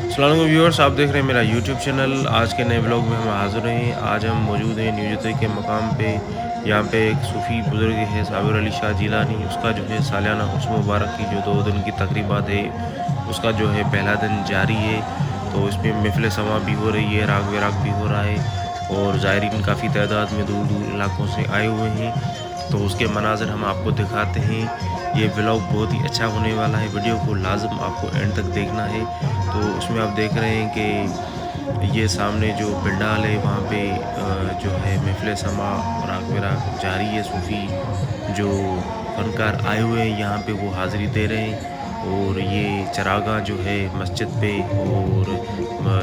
अस्सलाम वालेकुम व्यूअर्स, आप देख रहे हैं मेरा यूट्यूब चैनल। आज के नए ब्लॉग में हम हाज़िर हैं। आज हम मौजूद हैं न्यू जर्सी के मकाम पे। यहाँ पे एक सूफ़ी बुज़ुर्ग है साबिर अली शाह जिलानी। उसका जो है सालियाना उर्स मुबारक की जो 2 दिन की तकरीबात है, उसका जो है पहला दिन जारी है। तो इसमें महफ़िल समा भी हो रही है, राग वराग भी हो रहा है और ज़ायरीन काफ़ी तादाद में दूर दूर इलाकों से आए हुए हैं। तो उसके मनाज़र हम आपको दिखाते हैं। ये व्लॉग बहुत ही अच्छा होने वाला है, वीडियो को लाज़िम आपको एंड तक देखना है। तो उसमें आप देख रहे हैं कि ये सामने जो पंडाल है वहाँ पे जो है महफ़िल समा राग वराग जारी है। सूफ़ी जो फ़नकार आए हुए हैं यहाँ पे वो हाज़िरी दे रहे हैं और ये चरागाह जो है मस्जिद पे और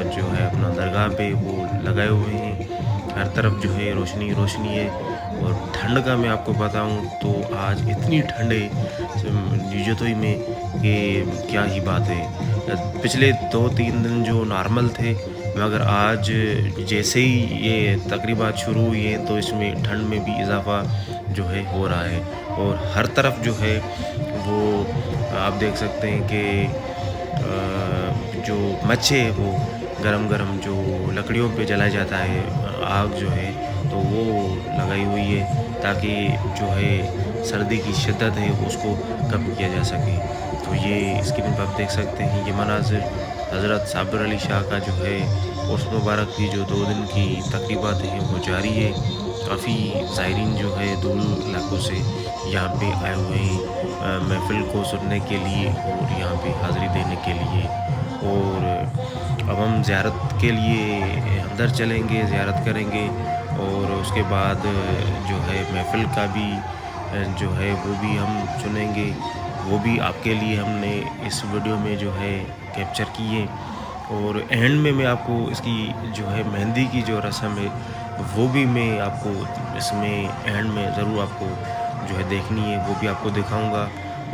जो है अपना दरगाह पे वो लगाए हुए हैं। हर तरफ जो है रोशनी रोशनी है। और ठंड का मैं आपको बताऊं तो आज इतनी ठंड है न्यूजतोई में कि क्या ही बात है। पिछले 2-3 दिन जो नॉर्मल थे, मगर आज जैसे ही ये तकरीबात शुरू हुई हैं तो इसमें ठंड में भी इजाफ़ा जो है हो रहा है। और हर तरफ जो है वो आप देख सकते हैं कि जो मच्छे है वो गरम गरम जो लकड़ियों पे जलाया जाता है, आग जो है तो वो लगाई हुई है ताकि जो है सर्दी की शिद्दत है उसको कम किया जा सके। तो ये स्क्रीन पर आप देख सकते हैं, ये मनाज़िर हज़रत साबिर अली शाह का जो है उर्स मुबारक की जो 2 दिन की तकरीबात हैं वो जारी है। काफ़ी ज़ायरीन जो है दूर इलाकों से यहाँ पे आए हुए हैं महफ़िल को सुनने के लिए और यहाँ पे हाज़िरी देने के लिए। और अब हम ज़ियारत के लिए अंदर चलेंगे, ज़ियारत करेंगे और उसके बाद जो है महफ़िल का भी जो है वो भी हम सुनेंगे। वो भी आपके लिए हमने इस वीडियो में जो है कैप्चर की है। और एंड में मैं आपको इसकी जो है मेहंदी की जो रस्म है वो भी मैं आपको इसमें एंड में ज़रूर आपको जो है देखनी है, वो भी आपको दिखाऊंगा।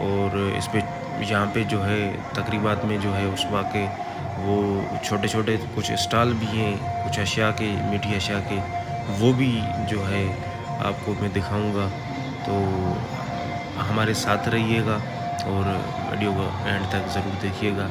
और इस पे यहाँ पे जो है तकरीबात में जो है उस वाक़े वो छोटे छोटे कुछ स्टॉल भी हैं, कुछ अशिया के, मीठी अशिया के, वो भी जो है आपको मैं दिखाऊंगा। तो हमारे साथ रहिएगा और वीडियो को एंड तक ज़रूर देखिएगा।